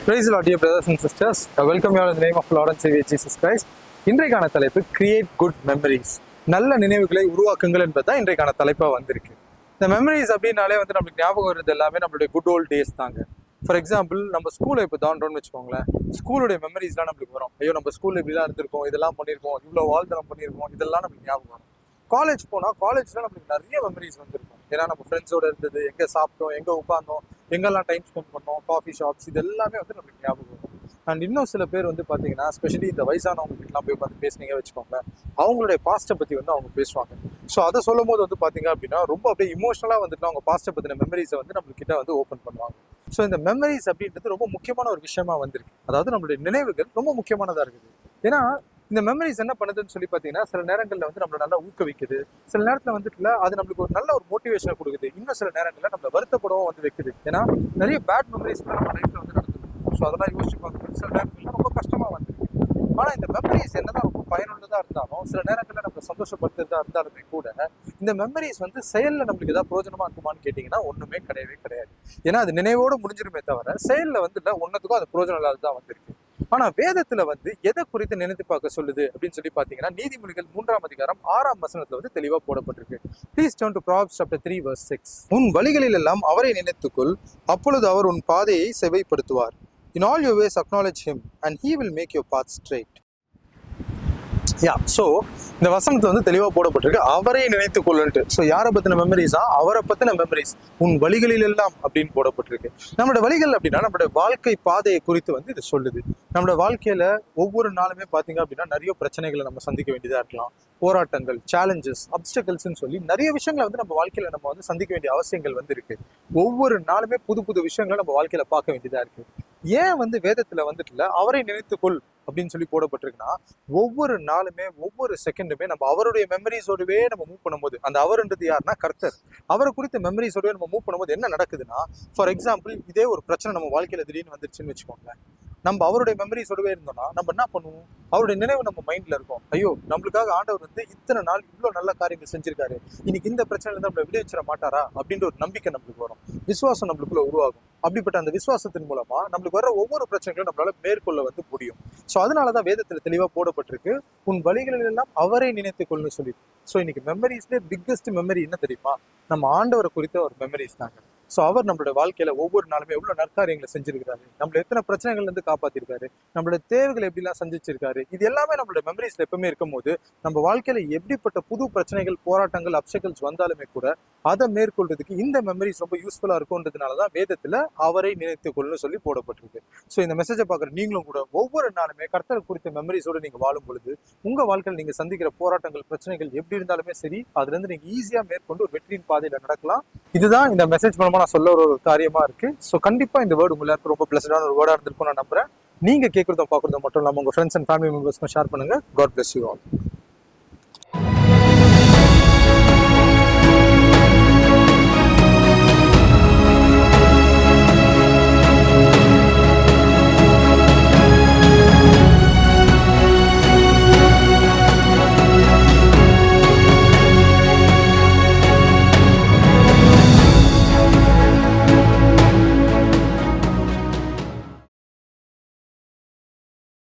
Praise the Lord, dear brothers and sisters. I welcome you all in the name of Lord and Savior Jesus Christ. இன்றைக்கான தலைப்பு create good memories. நல்ல நினைவுகளை உருவாக்குங்கள் என்பதுதான் இன்றைக்கான தலைப்பா வந்திருக்கு. இந்த மெமரிஸ் அப்படின்னாலே நம்மளுக்கு ஞாபகம் வருது எல்லாமே நம்மளுடைய குட் ஓல்ட் டேஸ் தாங்க. ஃபார் எக்ஸாம்பிள் நம்ம ஸ்கூலை இப்போ தாண்டோன்னு வச்சுக்கோங்களேன். ஸ்கூலுடைய மெமரிஸ்லாம் நம்மளுக்கு வரும். ஐயோ நம்ம ஸ்கூலில் இப்படிலாம் இருந்திருக்கோம், இதெல்லாம் பண்ணியிருக்கோம், இவ்வளோ வாழ்த்தனம் பண்ணியிருக்கோம், இதெல்லாம் நம்மளுக்கு ஞாபகம் வரும். காலேஜ் போனால் காலேஜில் நம்மளுக்கு நிறைய மெமரிஸ் வந்திருக்கும். ஏன்னா நம்ம ஃப்ரெண்ட்ஸோட இருந்தது, எங்கே சாப்பிட்டோம், எங்கே உட்காந்தோம், எங்கெல்லாம் டைம் ஸ்பெண்ட் பண்ணோம், காஃபி ஷாப்ஸ், இது எல்லாமே நம்மளுக்கு ஞாபகம் வரும். அண்ட் இன்னும் சில பேர் பார்த்தீங்கன்னா, ஸ்பெஷலி இந்த வயசானவங்க கிட்டலாம் போய் உட்காந்து பேசுனீங்க வச்சுக்கோங்க, அவங்களுடைய பாஸ்ட்டை பற்றி அவங்க பேசுவாங்க. ஸோ அதை சொல்லும் போது பார்த்தீங்க அப்படின்னா ரொம்ப அப்படியே இமோஷனலாக அவங்க பாஸ்ட்டை பற்றின மெமரிஸை நம்மளுக்கிட்ட ஓப்பன் பண்ணுவாங்க. ஸோ இந்த மெமரிஸ் அப்படின்றது ரொம்ப முக்கியமான ஒரு விஷயமா வந்திருக்கு. அதாவது நம்மளுடைய நினைவுகள் ரொம்ப முக்கியமானதாக இருக்குது. ஏன்னா இந்த மெமரிஸ் என்ன பண்ணுதுன்னு சொல்லி பார்த்தீங்கன்னா, சில நேரங்களில் நம்மளை நல்லா ஊக்குவிக்குது, சில நேரத்தில் அது நம்மளுக்கு ஒரு நல்ல ஒரு மோட்டிவேஷனை கொடுக்குது, இன்னும் சில நேரங்களில் நம்மளை வருத்தப்படவும் வைக்குது. ஏன்னா நிறைய பேட் மெமரிஸ் நம்ம லைஃப்ல நடந்துருக்கும். ஸோ அதெல்லாம் யோசிச்சு பார்க்கும்போது சில நேரங்களில் ரொம்ப கஷ்டமா வந்துருக்கு. ஆனால் இந்த மெமரிஸ் என்னதான் ரொம்ப பயனுள்ளதாக இருந்தாலும், சில நேரங்களில் நம்ம சந்தோஷப்படுத்துறதா இருந்தாலுமே கூட இந்த மெமரிஸ் செயலில் நம்மளுக்கு ஏதாவது பிரயோஜனமா இருக்குமான்னு கேட்டிங்கன்னா ஒன்றுமே கிடையவே கிடையாது. ஏன்னா அது நினைவோடு முடிஞ்சிருமே தவிர செயலில் ஒன்றுத்துக்கும் அது பிரயோஜனம் இல்லாததான் வந்திருக்கு. ஆனா வேதத்துல எதை குறித்து நினைத்து பார்க்க சொல்லுது அப்படின்னு சொல்லி பாத்தீங்கன்னா, நீதிமொழிகள் 3ஆம் அதிகாரம் 6ஆம் வசனத்துல தெளிவா போடப்பட்டிருக்கு. Please turn to Proverbs chapter 3 verse 6. உன் வழிகளில் எல்லாம் அவரை நினைத்துக்கொள், அப்பொழுது அவர் உன் பாதையை செவைப்படுத்துவார். In all your ways acknowledge him and he will make your path straight. So இந்த வசனத்தை தெளிவாக போடப்பட்டிருக்கு, அவரை நினைத்து கொள்ளுன்ட்டு. ஸோ யாரை பற்றின மெமரிஸா? அவரை பற்றின மெமரிஸ். உன் வழிகளில் எல்லாம் அப்படின்னு போடப்பட்டிருக்கு. நம்மளோட வழிகள் அப்படின்னா நம்மளோட வாழ்க்கை பாதையை குறித்து இது சொல்லுது. நம்மளோட வாழ்க்கையில ஒவ்வொரு நாளுமே பார்த்தீங்க அப்படின்னா நிறைய பிரச்சனைகளை நம்ம சந்திக்க வேண்டியதாக இருக்கலாம். போராட்டங்கள், சேலஞ்சஸ், அப்டக்கிள்ஸ்ன்னு சொல்லி நிறைய விஷயங்களை நம்ம வாழ்க்கையில நம்ம சந்திக்க வேண்டிய அவசியங்கள் இருக்கு. ஒவ்வொரு நாளுமே புது புது விஷயங்களை நம்ம வாழ்க்கையில பார்க்க வேண்டியதா இருக்கு. ஏன் வேதத்துல அவரை நினைத்துக்கொள் அப்படின்னு சொல்லி போடப்பட்டிருக்குன்னா, ஒவ்வொரு நாளுமே ஒவ்வொரு செகண்டுமே நம்ம அவருடைய மெமரிஸோடவே நம்ம மூவ் பண்ணும்போது, அந்த அவர்ன்றது யாருன்னா கர்த்தர், அவரை குறித்த மெமரிஸோடவே நம்ம மூவ் பண்ணும்போது என்ன நடக்குதுன்னா, ஃபார் எக்ஸாம்பிள் இதே ஒரு பிரச்சனை நம்ம வாழ்க்கையில திடீர்னு வந்துருச்சுன்னு வச்சுக்கோங்களேன், நம்ம அவருடைய மெமரிஸோடவே இருந்தோம்னா நம்ம என்ன பண்ணுவோம்? அவருடைய நினைவு நம்ம மைண்ட்ல இருக்கும். ஐயோ நம்மளுக்காக ஆண்டவர் இத்தனை நாள் இவ்வளவு நல்ல காரியங்கள் செஞ்சிருக்காரு, இன்னைக்கு இந்த பிரச்சனைல இருந்து நம்மளை விடுவிச்சிட மாட்டாரா அப்படின்ற ஒரு நம்பிக்கை நம்மளுக்கு வரும், விசுவாசம் நம்மளுக்குள்ள உருவாகும். அப்படிப்பட்ட அந்த விசுவாசத்தின் மூலமா நம்மளுக்கு வர ஒவ்வொரு பிரச்சனைகளும் நம்மளால மேற்கொள்ள முடியும். ஸோ அதனாலதான் வேதத்துல தெளிவா போடப்பட்டிருக்கு, உன் வழிகளில் எல்லாம் அவரை நினைத்துக் கொள்ளுன்னு சொல்லி. ஸோ இன்னைக்கு மெமரிஸ்ல பிக்கஸ்ட் மெமரி என்ன தெரியுமா? நம்ம ஆண்டவரை குறித்த ஒரு மெமரிஸ் தாங்க. ஸோ அவர் நம்மளோட வாழ்க்கையில ஒவ்வொரு நாளுமே எவ்வளவு நற்காரியங்களை செஞ்சிருக்காரு, நம்மள எத்தனை பிரச்சனைகள்ல இருந்து காப்பாத்திருக்காரு, நம்மளோட தேவைகளை எப்படிலாம் சந்திச்சிருக்காரு, இது எல்லாமே நம்மளோட மெமரிஸ்ல எப்பவுமே இருக்கும் போது நம்ம வாழ்க்கையில எப்படிப்பட்ட புது பிரச்சனைகள், போராட்டங்கள், அப்டக்கிள்ஸ் வந்தாலுமே கூட அதை மேற்கொள்றதுக்கு இந்த மெமரிஸ் ரொம்ப யூஸ்ஃபுல்லா இருக்கும்ன்றதுனாலதான் வேதத்துல அவரை நினைத்துக்கொள்னு சொல்லி போடப்பட்டிருக்கு. ஸோ இந்த மெசேஜை பார்க்குற நீங்களும் கூட ஒவ்வொரு நாளுமே கர்த்தர் குறித்த மெமரிஸோட நீங்க வாழும் பொழுது உங்க வாழ்க்கையில் நீங்க சந்திக்கிற போராட்டங்கள், பிரச்சனைகள் எப்படி இருந்தாலுமே சரி, அதுல இருந்து நீங்க ஈஸியா மேற்கொண்டு ஒரு வெற்றியின் பாதையில நடக்கலாம். இதுதான் இந்த மெசேஜ் மூலமா நான் சொல்ல ஒரு காரியமா இருக்கு. ஸோ கண்டிப்பா இந்த வேர்டு உங்க எல்லாருக்கும் ரொம்ப பிளஸடான ஒரு வேர்டா இருந்திருக்கும் நான் நம்புறேன். நீங்க கேட்கறதும் பார்க்கறதும் மட்டும் இல்லாம உங்க ஃப்ரெண்ட்ஸ் அண்ட் ஃபேமிலி மெம்பர்ஸ்க்கும் ஷேர் பண்ணுங்க. God bless you all.